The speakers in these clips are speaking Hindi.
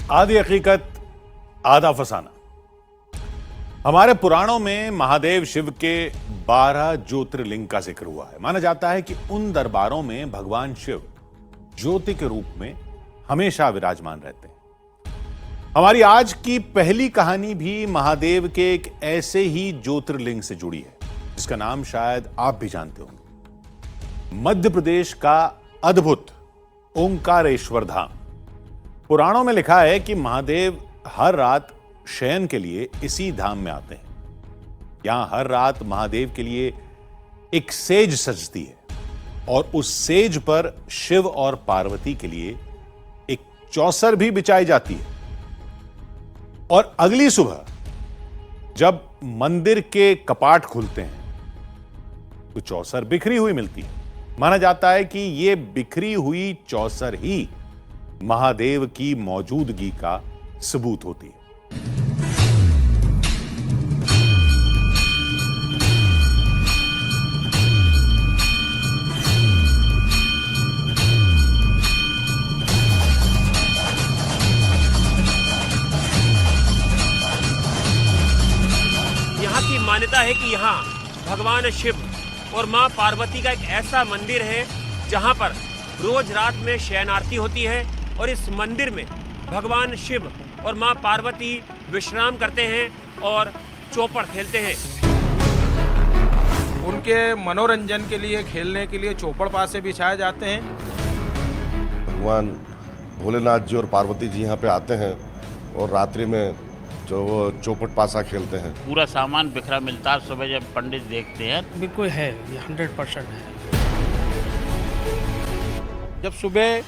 आधी हकीकत आधा फसाना। हमारे पुराणों में महादेव शिव के 12 ज्योतिर्लिंग का जिक्र हुआ है। माना जाता है कि उन दरबारों में भगवान शिव ज्योति के रूप में हमेशा विराजमान रहते हैं। हमारी आज की पहली कहानी भी महादेव के एक ऐसे ही ज्योतिर्लिंग से जुड़ी है, जिसका नाम शायद आप भी जानते होंगे। मध्य प्रदेश का अद्भुत ओंकारेश्वर धाम। पुराणों में लिखा है कि महादेव हर रात शयन के लिए इसी धाम में आते हैं। यहां हर रात महादेव के लिए एक सेज सजती है और उस सेज पर शिव और पार्वती के लिए एक चौसर भी बिछाई जाती है। और अगली सुबह जब मंदिर के कपाट खुलते हैं तो चौसर बिखरी हुई मिलती है। माना जाता है कि यह बिखरी हुई चौसर ही महादेव की मौजूदगी का सबूत होती है। यहाँ की मान्यता है कि यहाँ भगवान शिव और माँ पार्वती का एक ऐसा मंदिर है जहाँ पर रोज रात में शयन आरती होती है और इस मंदिर में भगवान शिव और माँ पार्वती विश्राम करते हैं और चौपड़ खेलते हैं। उनके मनोरंजन के लिए, खेलने के लिए चौपड़ पासे बिछाए जाते हैं। भगवान भोलेनाथ जी और पार्वती जी यहाँ पे आते हैं और रात्रि में जो वो चौपट पासा खेलते हैं। पूरा सामान बिखरा मिलता है। सुबह जब पंडित देखते हैं बिल्कुल है, ये 100% है। जब सुबह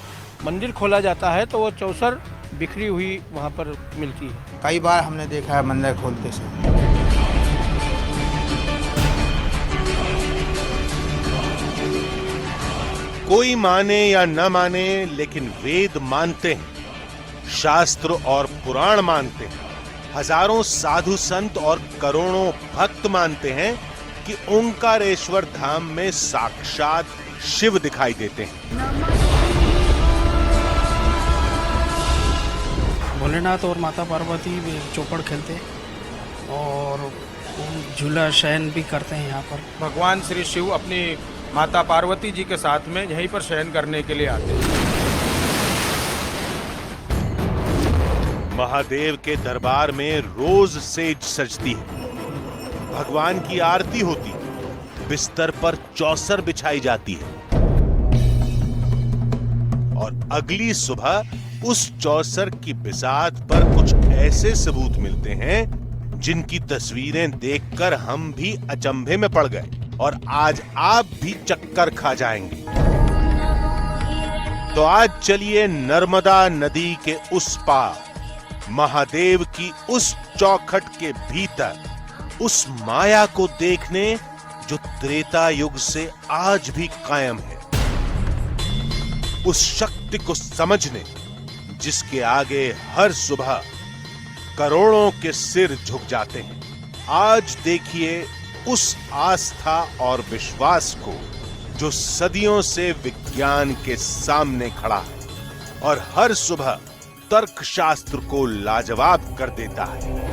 मंदिर खोला जाता है तो वो चौसर बिखरी हुई वहाँ पर मिलती है। कई बार हमने देखा है मंदिर खोलते समय। कोई माने या न माने, लेकिन वेद मानते हैं, शास्त्र और पुराण मानते हैं, हजारों साधु संत और करोड़ों भक्त मानते हैं कि ओंकारेश्वर धाम में साक्षात शिव दिखाई देते हैं। भोलेनाथ और माता पार्वती भी चौपड़ खेलते हैं और झूला शयन भी करते हैं यहाँ पर। भगवान श्री शिव अपनी माता पार्वती जी के साथ में यहीं पर शयन करने के लिए आते हैं। महादेव के दरबार में रोज सेज सजती है, भगवान की आरती होती है, बिस्तर पर चौसर बिछाई जाती है और अगली सुबह उस चौसर की बिसात पर कुछ ऐसे सबूत मिलते हैं जिनकी तस्वीरें देखकर हम भी अचंभे में पड़ गए और आज आप भी चक्कर खा जाएंगे। तो आज चलिए नर्मदा नदी के उस पार, महादेव की उस चौखट के भीतर, उस माया को देखने जो त्रेता युग से आज भी कायम है, उस शक्ति को समझने जिसके आगे हर सुबह करोड़ों के सिर झुक जाते हैं। आज देखिए उस आस्था और विश्वास को जो सदियों से विज्ञान के सामने खड़ा है और हर सुबह तर्कशास्त्र को लाजवाब कर देता है।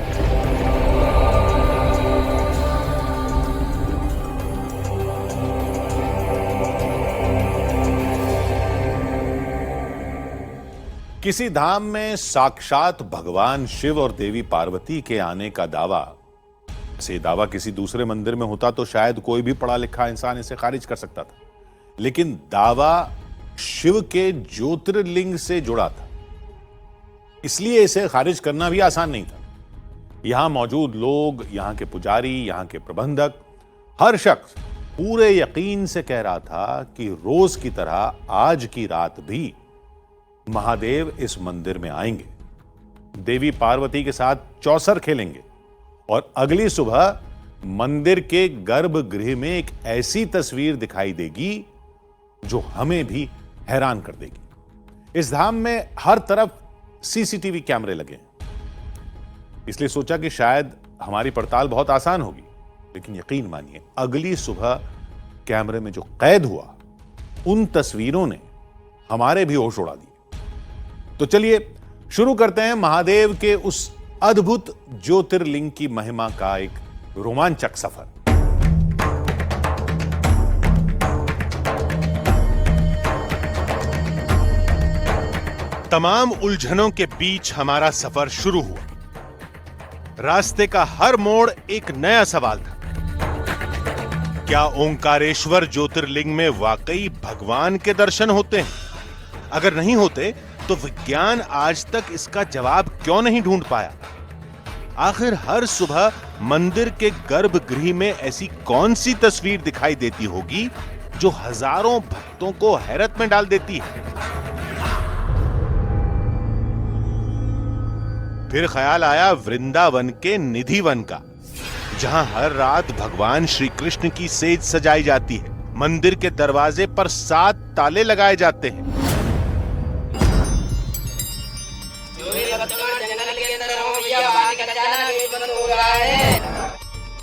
किसी धाम में साक्षात भगवान शिव और देवी पार्वती के आने का दावा, से दावा किसी दूसरे मंदिर में होता तो शायद कोई भी पढ़ा लिखा इंसान इसे खारिज कर सकता था, लेकिन दावा शिव के ज्योतिर्लिंग से जुड़ा था, इसलिए इसे खारिज करना भी आसान नहीं था। यहां मौजूद लोग, यहां के पुजारी, यहां के प्रबंधक, हर शख्स पूरे यकीन से कह रहा था कि रोज की तरह आज की रात भी महादेव इस मंदिर में आएंगे, देवी पार्वती के साथ चौसर खेलेंगे और अगली सुबह मंदिर के गर्भगृह में एक ऐसी तस्वीर दिखाई देगी जो हमें भी हैरान कर देगी। इस धाम में हर तरफ सीसीटीवी कैमरे लगे हैं, इसलिए सोचा कि शायद हमारी पड़ताल बहुत आसान होगी, लेकिन यकीन मानिए अगली सुबह कैमरे में जो कैद हुआ उन तस्वीरों ने हमारे भी होश उड़ा दिए। तो चलिए शुरू करते हैं महादेव के उस अद्भुत ज्योतिर्लिंग की महिमा का एक रोमांचक सफर। तमाम उलझनों के बीच हमारा सफर शुरू हुआ। रास्ते का हर मोड़ एक नया सवाल था। क्या ओंकारेश्वर ज्योतिर्लिंग में वाकई भगवान के दर्शन होते हैं? अगर नहीं होते तो विज्ञान आज तक इसका जवाब क्यों नहीं ढूंढ पाया? आखिर हर सुबह मंदिर के गर्भगृह में ऐसी कौन सी तस्वीर दिखाई देती होगी जो हजारों भक्तों को हैरत में डाल देती है? फिर ख्याल आया वृंदावन के निधि वन का, जहां हर रात भगवान श्री कृष्ण की सेज सजाई जाती है। मंदिर के दरवाजे पर 7 ताले लगाए जाते हैं।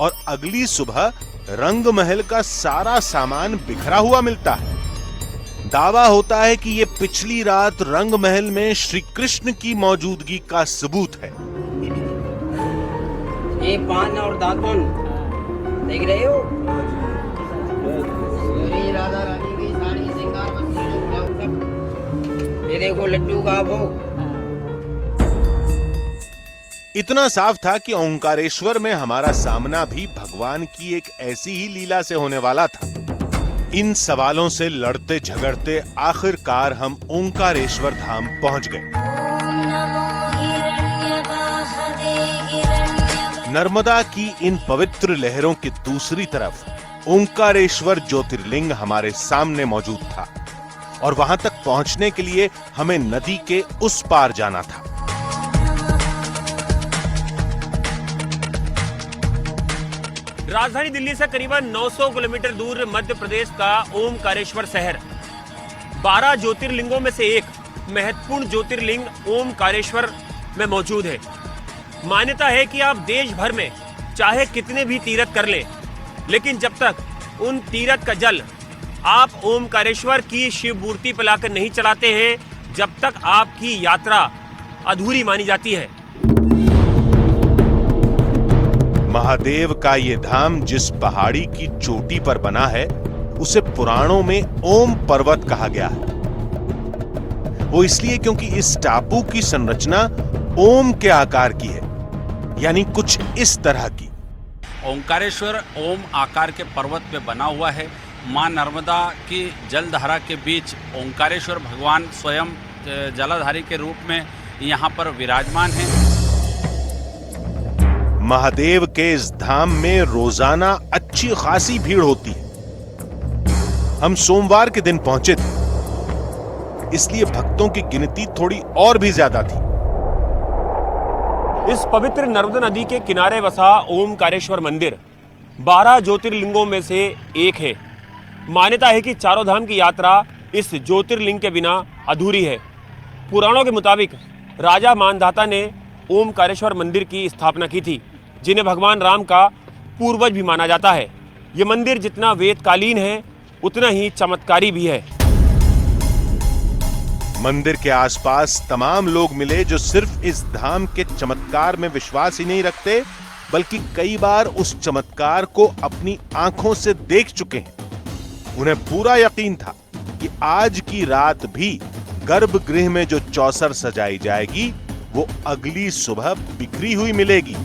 और अगली सुबह रंग महल का सारा सामान बिखरा हुआ मिलता है। दावा होता है कि ये पिछली रात रंग महल में श्री कृष्ण की मौजूदगी का सबूत है। ये पान और दातुन देख रहे हो? राधा रानी की सारी श्रृंगार सब। ये देखो लड्डू का भोग। इतना साफ था कि ओंकारेश्वर में हमारा सामना भी भगवान की एक ऐसी ही लीला से होने वाला था। इन सवालों से लड़ते झगड़ते आखिरकार हम ओंकारेश्वर धाम पहुंच गए। नर्मदा की इन पवित्र लहरों की दूसरी तरफ ओंकारेश्वर ज्योतिर्लिंग हमारे सामने मौजूद था और वहां तक पहुंचने के लिए हमें नदी के उस पार जाना था। राजधानी दिल्ली से करीबन 900 किलोमीटर दूर मध्य प्रदेश का ओमकारेश्वर शहर 12 ज्योतिर्लिंगों में से एक महत्वपूर्ण ज्योतिर्लिंग ओमकारेश्वर में मौजूद है। मान्यता है कि आप देश भर में चाहे कितने भी तीर्थ कर लें, लेकिन जब तक उन तीर्थ का जल आप ओमकारेश्वर की शिव मूर्ति पर लाकर नहीं चढ़ाते हैं, जब तक आपकी यात्रा अधूरी मानी जाती है। महादेव का ये धाम जिस पहाड़ी की चोटी पर बना है, उसे पुराणों में ओम पर्वत कहा गया है। वो इसलिए क्योंकि इस टापू की संरचना ओम के आकार की है, यानी कुछ इस तरह की। ओंकारेश्वर ओम आकार के पर्वत पे बना हुआ है। मां नर्मदा की जलधारा के बीच ओंकारेश्वर भगवान स्वयं जलाधारी के रूप में यहाँ पर विराजमान हैं। महादेव के इस धाम में रोजाना अच्छी खासी भीड़ होती है। हम सोमवार के दिन पहुंचे थे, इसलिए भक्तों की गिनती थोड़ी और भी ज्यादा थी। इस पवित्र नर्मदा नदी के किनारे बसा ओमकारेश्वर मंदिर 12 ज्योतिर्लिंगों में से एक है। मान्यता है कि चारों धाम की यात्रा इस ज्योतिर्लिंग के बिना अधूरी है। पुराणों के मुताबिक राजा मानधाता ने ओमकारेश्वर मंदिर की स्थापना की थी, जिन्हें भगवान राम का पूर्वज भी माना जाता है। यह मंदिर जितना वेदकालीन है, उतना ही चमत्कारी भी है। मंदिर के आसपास तमाम लोग मिले जो सिर्फ इस धाम के चमत्कार में विश्वास ही नहीं रखते, बल्कि कई बार उस चमत्कार को अपनी आंखों से देख चुके हैं। उन्हें पूरा यकीन था कि आज की रात भी गर्भगृह में जो चौसर सजाई जाएगी, वो अगली सुबह बिखरी हुई मिलेगी।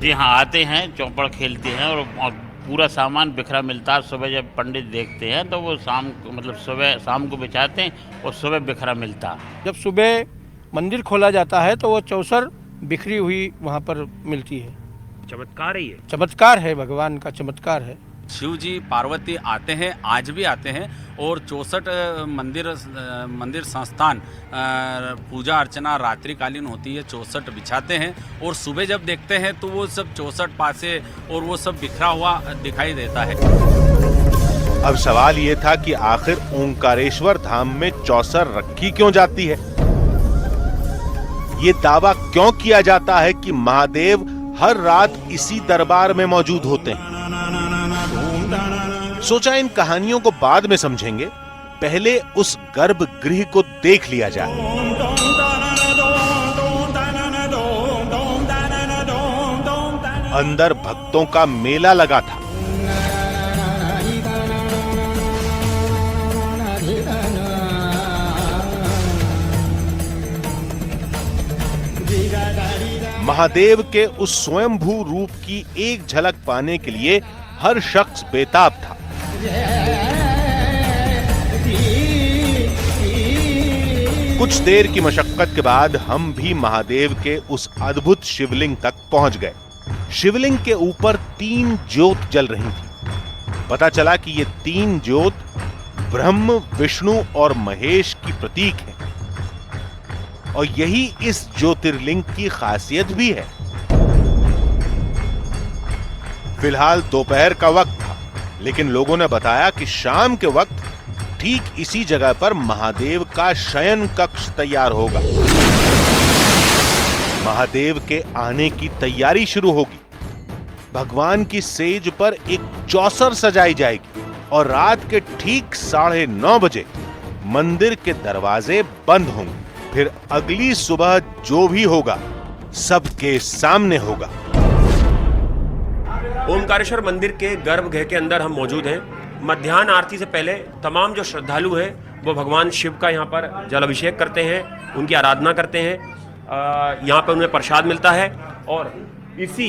यहाँ आते हैं, चौपड़ खेलते हैं और पूरा सामान बिखरा मिलता है। सुबह जब पंडित देखते हैं तो वो शाम को बिछाते हैं और सुबह बिखरा मिलता है। जब सुबह मंदिर खोला जाता है तो वो चौसर बिखरी हुई वहाँ पर मिलती है। चमत्कार ही है, चमत्कार है, भगवान का चमत्कार है। शिव जी पार्वती आते हैं, आज भी आते हैं और 64 मंदिर संस्थान पूजा अर्चना रात्रिकालीन होती है। 64 बिछाते हैं और सुबह जब देखते हैं तो वो सब 64 पासे और वो सब बिखरा हुआ दिखाई देता है। अब सवाल ये था कि आखिर ओंकारेश्वर धाम में चौसर रखी क्यों जाती है? ये दावा क्यों किया जाता है कि महादेव हर रात इसी दरबार में मौजूद होते हैं? सोचा इन कहानियों को बाद में समझेंगे, पहले उस गर्भगृह को देख लिया जाए। अंदर भक्तों का मेला लगा था। महादेव के उस स्वयंभू रूप की एक झलक पाने के लिए हर शख्स बेताब था। कुछ देर की मशक्कत के बाद हम भी महादेव के उस अद्भुत शिवलिंग तक पहुंच गए। शिवलिंग के ऊपर 3 ज्योत जल रही थी। पता चला कि ये 3 ज्योत ब्रह्म, विष्णु और महेश की प्रतीक हैं और यही इस ज्योतिर्लिंग की खासियत भी है। फिलहाल दोपहर का वक्त था, लेकिन लोगों ने बताया कि शाम के वक्त ठीक इसी जगह पर महादेव का शयन कक्ष तैयार होगा। महादेव के आने की तैयारी शुरू होगी। भगवान की सेज पर एक चौसर सजाई जाएगी और रात के ठीक 9:30 बजे मंदिर के दरवाजे बंद होंगे। फिर अगली सुबह जो भी होगा सबके सामने होगा। ओमकारेश्वर मंदिर के गर्भगृह के अंदर हम मौजूद हैं। मध्याह्न आरती से पहले तमाम जो श्रद्धालु हैं वो भगवान शिव का यहाँ पर जल अभिषेक करते हैं, उनकी आराधना करते हैं। यहाँ पर उन्हें प्रसाद मिलता है और इसी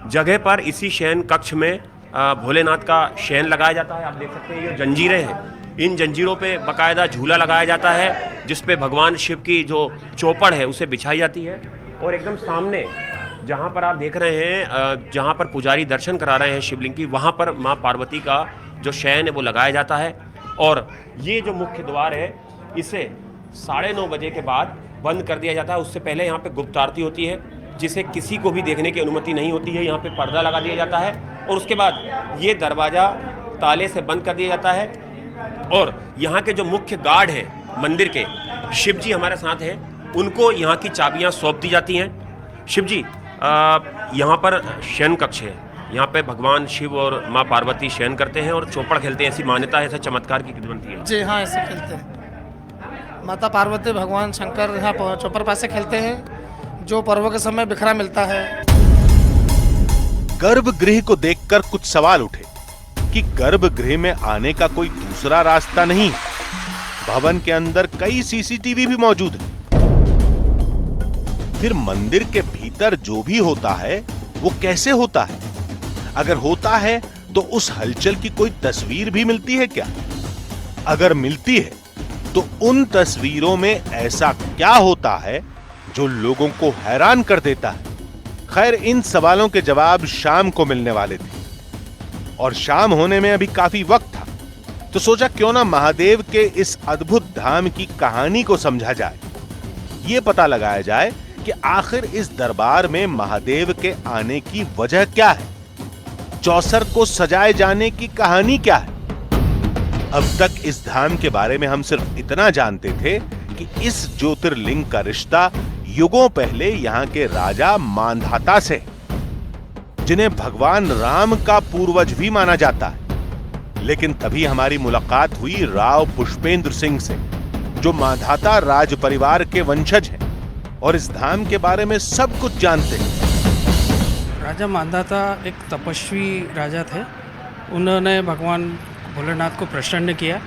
जगह पर, इसी शयन कक्ष में भोलेनाथ का शयन लगाया जाता है। आप देख सकते हैं ये जंजीरें हैं, इन जंजीरों पे बाकायदा झूला लगाया जाता है जिस पे भगवान शिव की जो चौपड़ है उसे बिछाई जाती है। और एकदम सामने जहाँ पर आप देख रहे हैं, जहाँ पर पुजारी दर्शन करा रहे हैं शिवलिंग की, वहाँ पर माँ पार्वती का जो शयन है वो लगाया जाता है। और ये जो मुख्य द्वार है इसे 9:30 बजे के बाद बंद कर दिया जाता है। उससे पहले यहाँ पे गुप्त आरती होती है जिसे किसी को भी देखने की अनुमति नहीं होती है। यहाँ पे पर्दा लगा दिया जाता है और उसके बाद ये दरवाज़ा ताले से बंद कर दिया जाता है। और यहाँ के जो मुख्य गार्ड हैं मंदिर के, शिव जी हमारे साथ हैं, उनको यहाँ की चाबियाँ सौंप दी जाती हैं। शिव जी, यहाँ पर शयन कक्ष है, यहाँ पे भगवान शिव और माँ पार्वती शयन करते हैं और चौपड़ खेलते हैं, ऐसी मान्यता है, ऐसा चमत्कार की बनती है। जी हाँ, ऐसे खेलते हैं। माता पार्वती भगवान शंकर यहाँ चौपर पासे खेलते हैं, जो पर्वों के समय बिखरा मिलता है। गर्भगृह को देखकर कुछ सवाल उठे कि गर्भगृह में आने का कोई दूसरा रास्ता नहीं। भवन के अंदर कई सीसीटीवी भी मौजूद हैं। फिर मंदिर के भीतर जो भी होता है वो कैसे होता है? अगर होता है तो उस हलचल की कोई तस्वीर भी मिलती है क्या? अगर मिलती है तो उन तस्वीरों में ऐसा क्या होता है जो लोगों को हैरान कर देता है? खैर, इन सवालों के जवाब शाम को मिलने वाले थे और शाम होने में अभी काफी वक्त था, तो सोचा क्यों ना महादेव के इस अद्भुत धाम की कहानी को समझा जाए। ये पता लगाया जाए कि आखिर इस दरबार में महादेव के आने की वजह क्या है, चौसर को सजाए जाने की कहानी क्या है। अब तक इस धाम के बारे में हम सिर्फ इतना जानते थे कि इस ज्योतिर्लिंग का रिश्ता युगों पहले यहाँ के राजा मांधाता से, जिन्हें भगवान राम का पूर्वज भी माना जाता है। लेकिन तभी हमारी मुलाकात हुई राव पुष्पेंद्र सिंह से, जो मांधाता राज परिवार के वंशज हैं और इस धाम के बारे में सब कुछ जानते हैं। राजा मांधाता एक तपस्वी राजा थे। उन्होंने भगवान भोलेनाथ को प्रसन्न किया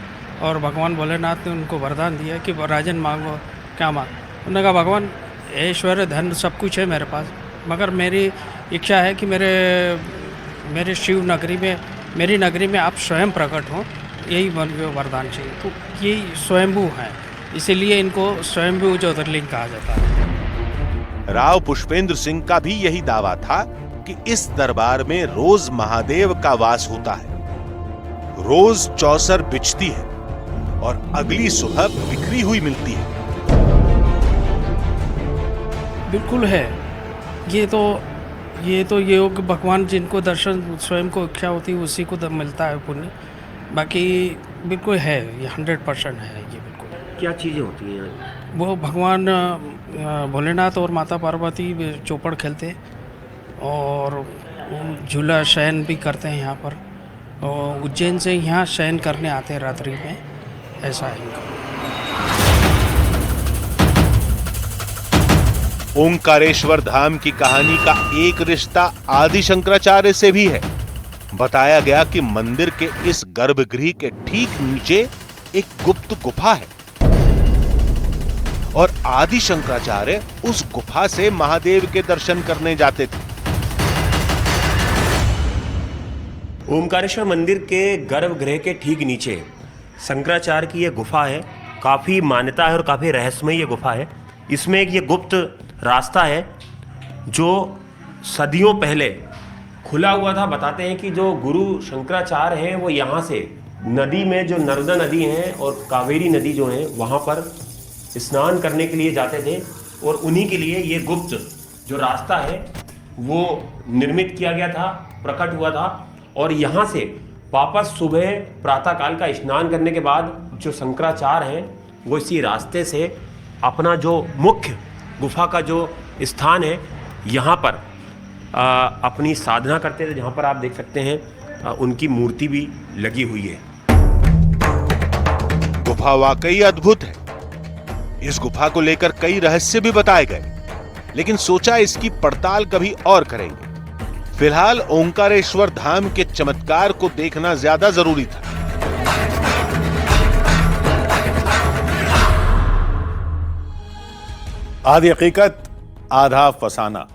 और भगवान भोलेनाथ ने उनको वरदान दिया कि राजन मांगो, क्या मांग। उन्होंने कहा, भगवान ऐश्वर्य धन सब कुछ है मेरे पास, मगर मेरी इच्छा है कि मेरे शिव नगरी में, मेरी नगरी में आप स्वयं प्रकट हों, यही वरदान चाहिए। तो यही स्वयंभू हैं, इसीलिए इनको स्वयंभू ज्योतिर्लिंग कहा जाता है। राव पुष्पेंद्र सिंह का भी यही दावा था कि इस दरबार में रोज महादेव का वास होता है। रोज चौसर बिछती है और अगली सुबह बिखरी हुई मिलती है। बिल्कुल है। ये तो योग भगवान जिनको दर्शन स्वयं को इच्छा होती है उसी को मिलता है पुण्य। बाकी बिल्कुल है, ये 100% है। ये बिल्कुल। क्या चीज़ें होती हैं यहाँ? वो भगवान भोलेनाथ और माता पार्वती चौपड़ खेलते और झूला शयन भी करते हैं यहाँ पर। और उज्जैन से यहाँ शयन करने आते हैं रात्रि में, ऐसा है इनका। ओंकारेश्वर धाम की कहानी का एक रिश्ता आदि शंकराचार्य से भी है। बताया गया कि मंदिर के इस गर्भगृह के ठीक नीचे एक गुप्त गुफा है और आदि शंकराचार्य उस गुफा से महादेव के दर्शन करने जाते थे। ओमकारेश्वर मंदिर के गर्भगृह के ठीक नीचे शंकराचार्य की यह गुफा है। काफ़ी मान्यता है और काफ़ी रहस्यमय ये गुफा है। इसमें एक ये गुप्त रास्ता है जो सदियों पहले खुला हुआ था। बताते हैं कि जो गुरु शंकराचार्य हैं वो यहाँ से नदी में, जो नर्मदा नदी है और कावेरी नदी जो है, वहाँ पर स्नान करने के लिए जाते थे और उन्हीं के लिए ये गुप्त जो रास्ता है वो निर्मित किया गया था, प्रकट हुआ था। और यहाँ से वापस सुबह प्रातःकाल का स्नान करने के बाद जो शंकराचार्य हैं वो इसी रास्ते से अपना जो मुख्य गुफा का जो स्थान है यहाँ पर अपनी साधना करते थे, जहाँ पर आप देख सकते हैं उनकी मूर्ति भी लगी हुई है। गुफा वाकई अद्भुत है। इस गुफा को लेकर कई रहस्य भी बताए गए, लेकिन सोचा इसकी पड़ताल कभी और करेंगे। फिलहाल ओंकारेश्वर धाम के चमत्कार को देखना ज्यादा जरूरी था। आधी हकीकत आधा फसाना।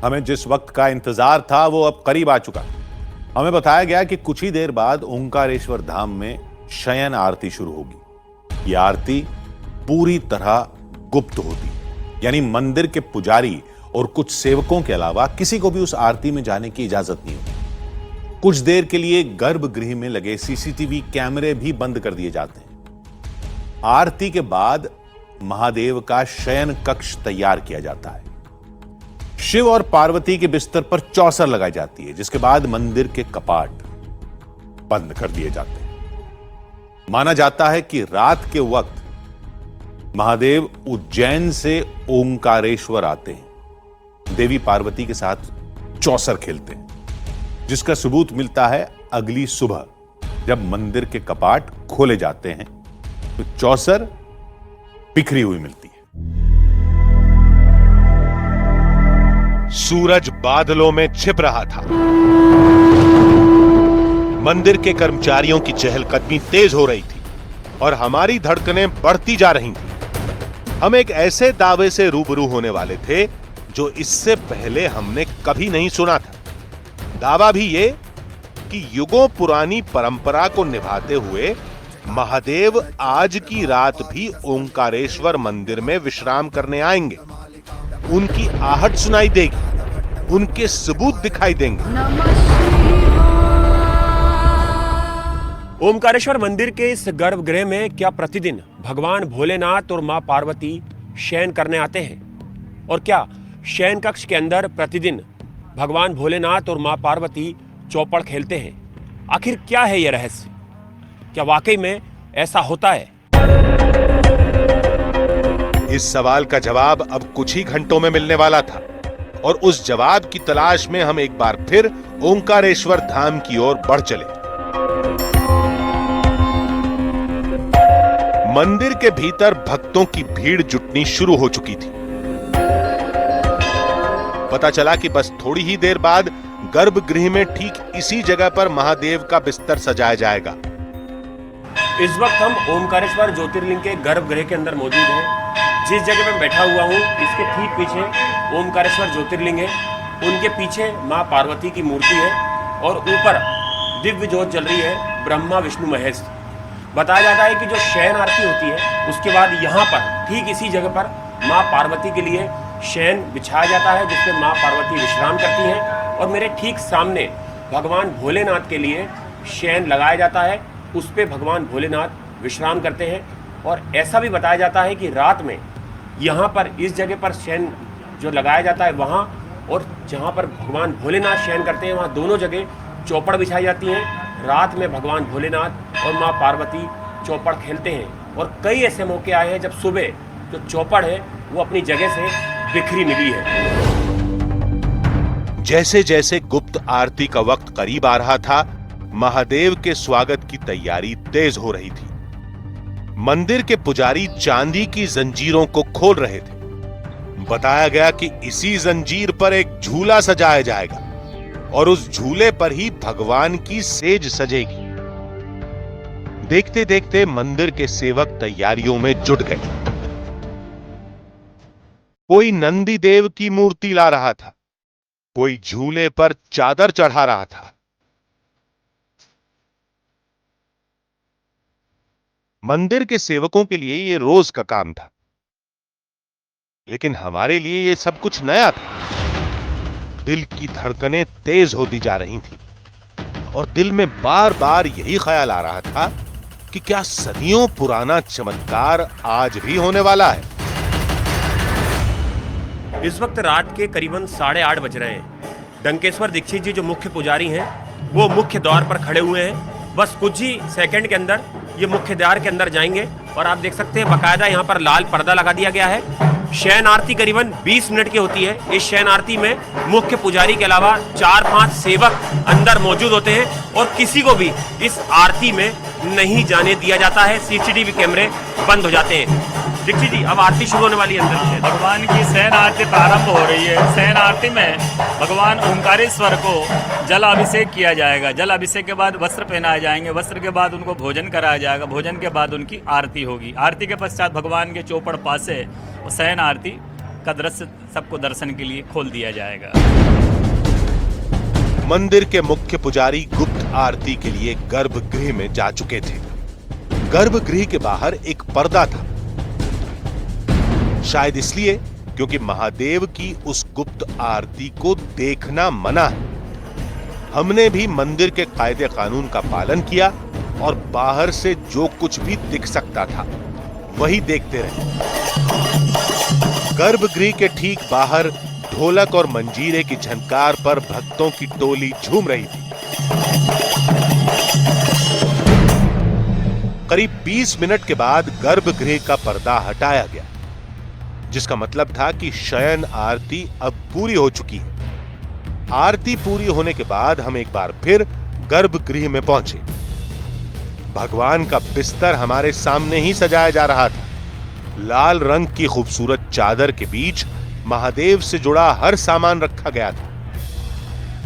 हमें जिस वक्त का इंतजार था वो अब करीब आ चुका। हमें बताया गया कि कुछ ही देर बाद ओंकारेश्वर धाम में शयन आरती शुरू होगी। यह आरती पूरी तरह गुप्त होती, यानी मंदिर के पुजारी और कुछ सेवकों के अलावा किसी को भी उस आरती में जाने की इजाजत नहीं होती। कुछ देर के लिए गर्भगृह में लगे सीसीटीवी कैमरे भी बंद कर दिए जाते हैं। आरती के बाद महादेव का शयन कक्ष तैयार किया जाता है। शिव और पार्वती के बिस्तर पर चौसर लगाई जाती है, जिसके बाद मंदिर के कपाट बंद कर दिए जाते हैं। माना जाता है कि रात के वक्त महादेव उज्जैन से ओंकारेश्वर आते हैं, देवी पार्वती के साथ चौसर खेलते हैं, जिसका सबूत मिलता है अगली सुबह जब मंदिर के कपाट खोले जाते हैं तो चौसर बिखरी हुई मिलती है। सूरज बादलों में छिप रहा था। मंदिर के कर्मचारियों की चहलकदमी तेज हो रही थी और हमारी धड़कनें बढ़ती जा रही थी। हम एक ऐसे दावे से रूबरू होने वाले थे जो इससे पहले हमने कभी नहीं सुना था। दावा भी ये कि युगों पुरानी परंपरा को निभाते हुए महादेव आज की रात भी ओंकारेश्वर मंदिर में विश्राम करने आएंगे। उनकी आहट सुनाई देगी, उनके सबूत दिखाई देंगे। ओमकारेश्वर मंदिर के इस गर्भगृह में क्या प्रतिदिन भगवान भोलेनाथ और मां पार्वती शयन करने आते हैं? और क्या शयन कक्ष के अंदर प्रतिदिन भगवान भोलेनाथ और मां पार्वती चौपड़ खेलते हैं? आखिर क्या है यह रहस्य? क्या वाकई में ऐसा होता है? इस सवाल का जवाब अब कुछ ही घंटों में मिलने वाला था और उस जवाब की तलाश में हम एक बार फिर ओंकारेश्वर धाम की ओर बढ़ चले। मंदिर के भीतर भक्तों की भीड़ जुटनी शुरू हो चुकी थी। पता चला कि बस थोड़ी ही देर बाद गर्भगृह में ठीक इसी जगह पर महादेव का बिस्तर सजाया जाएगा। इस वक्त हम ओमकारेश्वर ज्योतिर्लिंग के गर्भगृह के अंदर मौजूद हैं। जिस जगह मैं बैठा हुआ हूँ इसके ठीक पीछे ओमकारेश्वर ज्योतिर्लिंग है। उनके पीछे माँ पार्वती की मूर्ति है और ऊपर दिव्य ज्योत जल रही है, ब्रह्मा विष्णु महेश। बताया जाता है कि जो शयन आरती होती है उसके बाद यहाँ पर ठीक इसी जगह पर माँ पार्वती के लिए शयन बिछाया जाता है, जिसमें माँ पार्वती विश्राम करती हैं। और मेरे ठीक सामने भगवान भोलेनाथ के लिए शयन लगाया जाता है, उस पे भगवान भोलेनाथ विश्राम करते हैं। और ऐसा भी बताया जाता है कि रात में यहाँ पर इस जगह पर शयन जो लगाया जाता है वहाँ और जहाँ पर भगवान भोलेनाथ शयन करते हैं वहाँ दोनों जगह चौपड़ बिछाई जाती हैं। रात में भगवान भोलेनाथ और माँ पार्वती चौपड़ खेलते हैं। और कई ऐसे मौके आए हैं जब सुबह जो चौपड़ है वो अपनी जगह से बिखरी मिली है। जैसे जैसे गुप्त आरती का वक्त करीब आ रहा था, महादेव के स्वागत की तैयारी तेज हो रही थी। मंदिर के पुजारी चांदी की जंजीरों को खोल रहे थे। बताया गया कि इसी जंजीर पर एक झूला सजाया जाएगा और उस झूले पर ही भगवान की सेज सजेगी। देखते देखते मंदिर के सेवक तैयारियों में जुट गए। कोई नंदी देव की मूर्ति ला रहा था, कोई झूले पर चादर चढ़ा रहा था। मंदिर के सेवकों के लिए ये रोज का काम था, लेकिन हमारे लिए ये सब कुछ नया था। दिल की धड़कनें तेज होती जा रही थी और दिल में बार बार यही ख्याल आ रहा था कि क्या सदियों पुराना चमत्कार आज भी होने वाला है। इस वक्त रात के करीबन 8:30 बज रहे हैं। डंकेश्वर दीक्षित जी जो मुख्य पुजारी हैं वो मुख्य द्वार पर खड़े हुए हैं। बस कुछ ही सेकंड के अंदर ये मुख्य द्वार के अंदर जाएंगे और आप देख सकते हैं बाकायदा यहाँ पर लाल पर्दा लगा दिया गया है। शयन आरती करीबन 20 मिनट की होती है। इस शयन आरती में मुख्य पुजारी के अलावा 4-5 सेवक अंदर मौजूद होते हैं और किसी को भी इस आरती में नहीं जाने दिया जाता है। सीसीटीवी कैमरे बंद हो जाते हैं। दीक्षित जी, अब आरती शुरू होने वाली है अंदर। भगवान की शयन आरती प्रारंभ हो रही है। शयन आरती में भगवान ओंकारेश्वर को जल अभिषेक किया जाएगा। जल अभिषेक के बाद वस्त्र पहनाए जाएंगे। वस्त्र के बाद उनको भोजन कराया जाएगा। भोजन के बाद उनकी आरती होगी। आरती के पश्चात भगवान के चौपड़ पासे शयन आरती का दृश्य सबको दर्शन के लिए खोल दिया जाएगा। मंदिर के मुख्य पुजारी गुप्त आरती के लिए गर्भगृह में जा चुके थे। गर्भगृह के बाहर एक पर्दा था, शायद इसलिए क्योंकि महादेव की उस गुप्त आरती को देखना मना है। हमने भी मंदिर के कायदे कानून का पालन किया और बाहर से जो कुछ भी दिख सकता था वही देखते रहे। गर्भगृह के ठीक बाहर ढोलक और मंजीरे की झनकार पर भक्तों की टोली झूम रही थी। करीब 20 मिनट के बाद गर्भगृह का पर्दा हटाया गया, जिसका मतलब था कि शयन आरती अब पूरी हो चुकी है। आरती पूरी होने के बाद हम एक बार फिर गर्भगृह में पहुंचे। भगवान का बिस्तर हमारे सामने ही सजाया जा रहा था। लाल रंग की खूबसूरत चादर के बीच महादेव से जुड़ा हर सामान रखा गया था,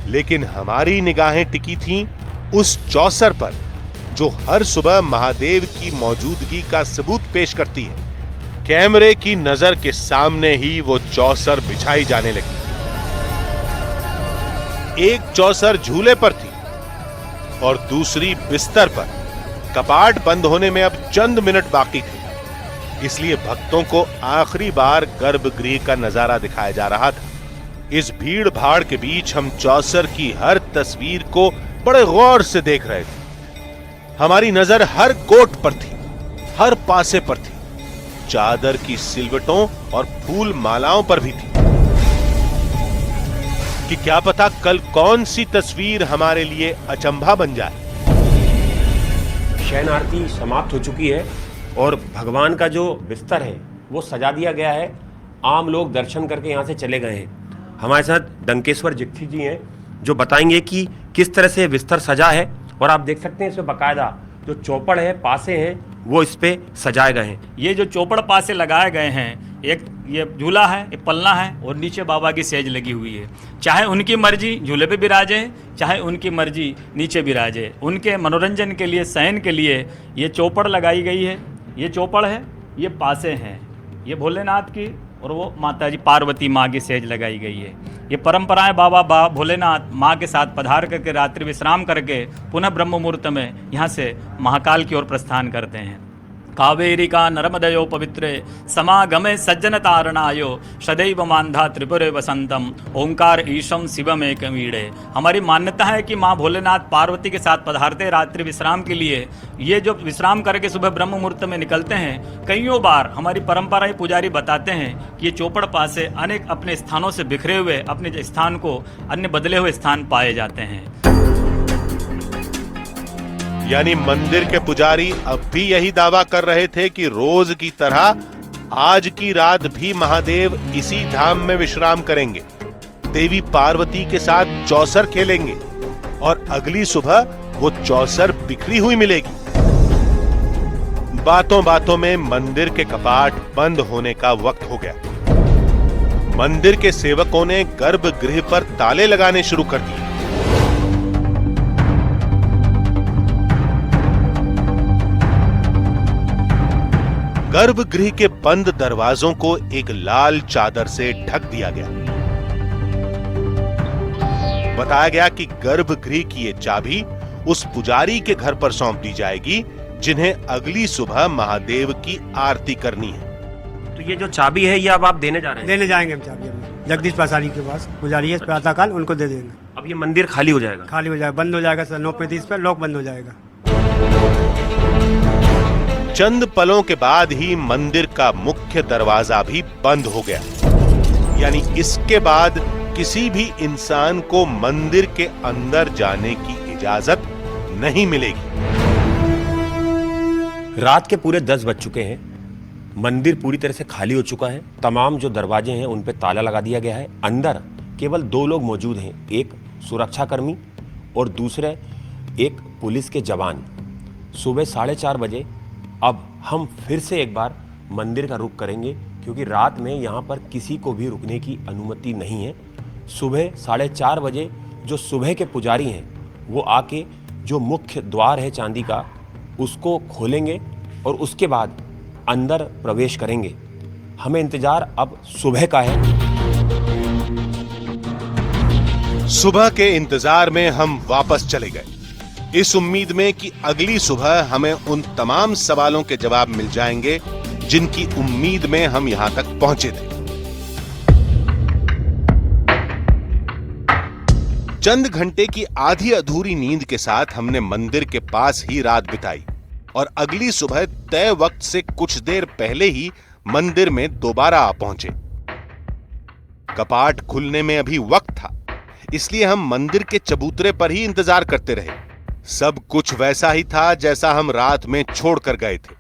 लेकिन हमारी निगाहें टिकी थीं उस चौसर पर जो हर सुबह महादेव की मौजूदगी का सबूत पेश करती है। कैमरे की नजर के सामने ही वो चौसर बिछाई जाने लगी। एक चौसर झूले पर थी और दूसरी बिस्तर पर। कपाट बंद होने में अब चंद मिनट बाकी थे, इसलिए भक्तों को आखिरी बार गर्भगृह का नजारा दिखाया जा रहा था। इस भीड़ भाड़ के बीच हम चौसर की हर तस्वीर को बड़े गौर से देख रहे थे। हमारी नजर हर कोट पर थी, हर पासे पर थी, चादर की सिलवटों और फूल मालाओं पर भी थी कि क्या पता कल कौन सी तस्वीर हमारे लिए अचंभा बन जाए। शयन आरती समाप्त हो चुकी है और भगवान का जो बिस्तर है वो सजा दिया गया है। आम लोग दर्शन करके यहाँ से चले गए हैं। हमारे साथ डंकेश्वर दीक्षित जी हैं जो बताएंगे कि किस तरह से बिस्तर सजा है। और आप देख सकते हैं इसमें बाकायदा जो चौपड़ है, पासे हैं, वो इस पे सजाए गए हैं। ये जो चौपड़ पासे लगाए गए हैं, एक ये झूला है, एक पलना है और नीचे बाबा की सेज लगी हुई है। चाहे उनकी मर्जी झूले पे विराजे, चाहे उनकी मर्जी नीचे विराजे, उनके मनोरंजन के लिए, शयन के लिए ये चौपड़ लगाई गई है। ये चौपड़ है, ये पासे हैं, ये भोलेनाथ की और वो माता जी पार्वती माँ की सेज लगाई गई है। ये परंपराएं बाबा भोलेनाथ माँ के साथ पधार करके रात्रि विश्राम करके पुनः ब्रह्म मुहूर्त में यहाँ से महाकाल की ओर प्रस्थान करते हैं। कावेरिका नर्मदयो पवित्रे समागमे सज्जन तारणायो सदैव मांधा त्रिपुरे वसंतम ओंकार ईशम शिवमेकमीड़े। हमारी मान्यता है कि माँ भोलेनाथ पार्वती के साथ पधारते रात्रि विश्राम के लिए। ये जो विश्राम करके सुबह ब्रह्म मुहूर्त में निकलते हैं, कईयों बार हमारी परंपराएं पुजारी बताते हैं कि ये चौपड़ पासे अनेक अपने स्थानों से बिखरे हुए अपने स्थान को अन्य बदले हुए स्थान पाए जाते हैं। यानी मंदिर के पुजारी अब भी यही दावा कर रहे थे कि रोज की तरह आज की रात भी महादेव इसी धाम में विश्राम करेंगे, देवी पार्वती के साथ चौसर खेलेंगे और अगली सुबह वो चौसर बिखरी हुई मिलेगी। बातों बातों में मंदिर के कपाट बंद होने का वक्त हो गया। मंदिर के सेवकों ने गर्भगृह पर ताले लगाने शुरू कर दिए। गर्भगृह के बंद दरवाजों को एक लाल चादर से ढक दिया गया। बताया गया कि गर्भगृह की ये चाबी उस पुजारी के घर पर सौंप दी जाएगी जिन्हें अगली सुबह महादेव की आरती करनी है। तो ये जो चाबी है ये अब आप देने जा रहे हैं? देने जाएंगे हम चाबी अपनी जगदीश पासानी के पास, पुजारी है प्रातःकाल, उनको दे देंगे। अब ये मंदिर खाली हो जाएगा? खाली हो जाएगा, बंद हो जाएगा सर, 9:35 पर लॉक बंद हो जाएगा। चंद पलों के बाद ही मंदिर का मुख्य दरवाजा भी बंद हो गया। यानी इसके बाद किसी भी इंसान को मंदिर के अंदर जाने की इजाजत नहीं मिलेगी। रात के पूरे 10 बज चुके हैं। मंदिर पूरी तरह से खाली हो चुका है। तमाम जो दरवाजे हैं उन पे ताला लगा दिया गया है। अंदर केवल 2 लोग मौजूद हैं, एक सुरक्षाकर्मी और दूसरे एक पुलिस के जवान। सुबह 4:30 बजे अब हम फिर से एक बार मंदिर का रुख करेंगे, क्योंकि रात में यहाँ पर किसी को भी रुकने की अनुमति नहीं है। सुबह 4:30 बजे जो सुबह के पुजारी हैं वो आके जो मुख्य द्वार है चांदी का उसको खोलेंगे और उसके बाद अंदर प्रवेश करेंगे। हमें इंतजार अब सुबह का है। सुबह के इंतजार में हम वापस चले गए, इस उम्मीद में कि अगली सुबह हमें उन तमाम सवालों के जवाब मिल जाएंगे जिनकी उम्मीद में हम यहां तक पहुंचे थे। चंद घंटे की आधी अधूरी नींद के साथ हमने मंदिर के पास ही रात बिताई और अगली सुबह तय वक्त से कुछ देर पहले ही मंदिर में दोबारा आ पहुंचे। कपाट खुलने में अभी वक्त था, इसलिए हम मंदिर के चबूतरे पर ही इंतजार करते रहे। सब कुछ वैसा ही था जैसा हम रात में छोड़कर गए थे।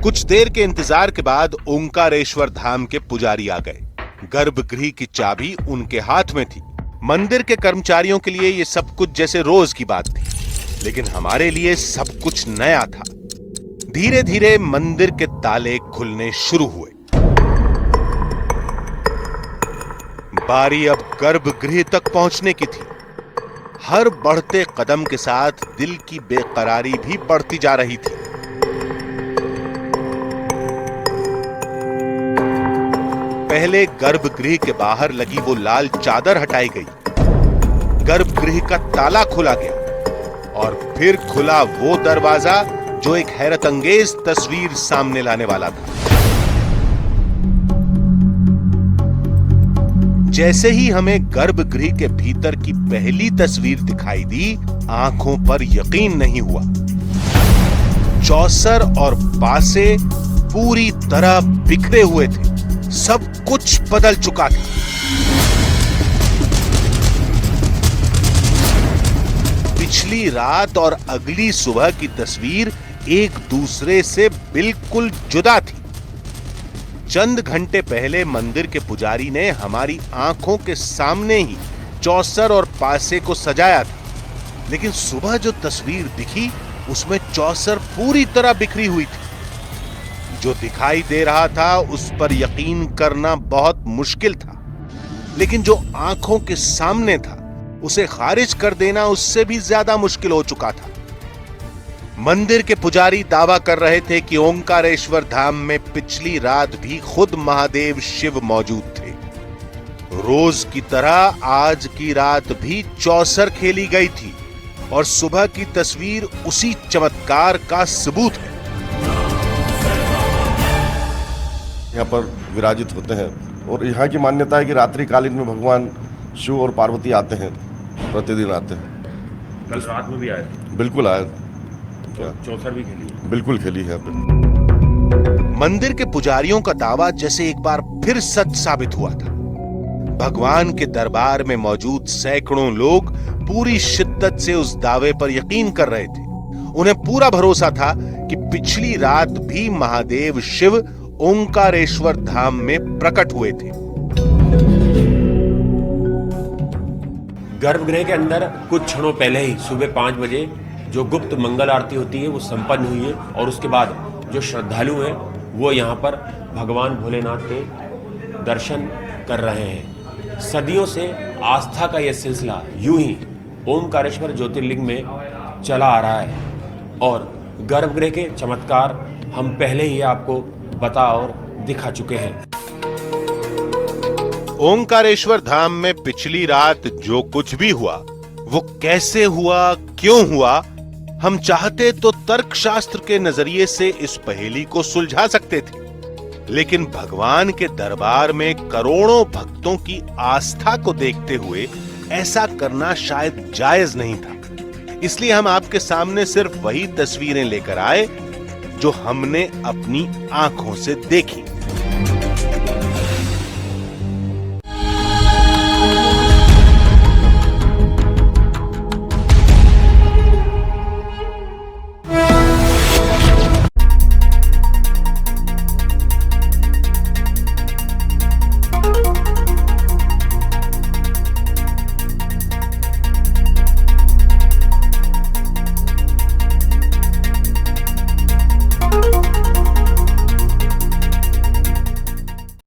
कुछ देर के इंतजार के बाद ओंकारेश्वर धाम के पुजारी आ गए। गर्भगृह की चाबी उनके हाथ में थी। मंदिर के कर्मचारियों के लिए यह सब कुछ जैसे रोज की बात थी, लेकिन हमारे लिए सब कुछ नया था। धीरे धीरे मंदिर के ताले खुलने शुरू हुए। बारी अब गर्भगृह तक पहुंचने की थी। हर बढ़ते कदम के साथ दिल की बेकरारी भी बढ़ती जा रही थी। पहले गर्भगृह के बाहर लगी वो लाल चादर हटाई गई, गर्भगृह का ताला खुला गया और फिर खुला वो दरवाजा जो एक हैरत अंगेज तस्वीर सामने लाने वाला था। जैसे ही हमें गर्भगृह के भीतर की पहली तस्वीर दिखाई दी, आंखों पर यकीन नहीं हुआ। चौसर और पासे पूरी तरह बिखरे हुए थे। सब कुछ बदल चुका था। पिछली रात और अगली सुबह की तस्वीर एक दूसरे से बिल्कुल जुदा थी। चंद घंटे पहले मंदिर के पुजारी ने हमारी आंखों के सामने ही चौसर और पासे को सजाया था, लेकिन सुबह जो तस्वीर दिखी उसमें चौसर पूरी तरह बिखरी हुई थी। जो दिखाई दे रहा था उस पर यकीन करना बहुत मुश्किल था, लेकिन जो आंखों के सामने था उसे खारिज कर देना उससे भी ज्यादा मुश्किल हो चुका था। मंदिर के पुजारी दावा कर रहे थे कि ओंकारेश्वर धाम में पिछली रात भी खुद महादेव शिव मौजूद थे। रोज की तरह आज की रात भी चौसर खेली गई थी और सुबह की तस्वीर उसी चमत्कार का सबूत है। यहाँ पर विराजित होते हैं और यहाँ की मान्यता है कि रात्रिकालीन में भगवान शिव और पार्वती आते हैं, प्रतिदिन आते हैं। कल रात में भी आए? बिल्कुल आए। चौसर भी खेली? बिल्कुल खेली है। मंदिर के पुजारियों का दावा जैसे एक बार फिर सच साबित हुआ था। भगवान के दरबार में मौजूद सैकड़ों लोग पूरी शिद्दत से उस दावे पर यकीन कर रहे थे। उन्हें पूरा भरोसा था कि पिछली रात भी महादेव शिव ओंकारेश्वर धाम में प्रकट हुए थे। गर्भगृह के अंदर कुछ क्षणों पहले ही सुबह 5 बजे जो गुप्त मंगल आरती होती है वो संपन्न हुई है और उसके बाद जो श्रद्धालु हैं वो यहाँ पर भगवान भोलेनाथ के दर्शन कर रहे हैं। सदियों से आस्था का यह सिलसिला यूं ही ओमकारेश्वर ज्योतिर्लिंग में चला आ रहा है और गर्भगृह के चमत्कार हम पहले ही आपको बता और दिखा चुके हैं। ओंकारेश्वर धाम में पिछली रात जो कुछ भी हुआ वो कैसे हुआ, क्यों हुआ, हम चाहते तो तर्कशास्त्र के नजरिए से इस पहेली को सुलझा सकते थे, लेकिन भगवान के दरबार में करोड़ों भक्तों की आस्था को देखते हुए ऐसा करना शायद जायज नहीं था। इसलिए हम आपके सामने सिर्फ वही तस्वीरें लेकर आए जो हमने अपनी आंखों से देखी।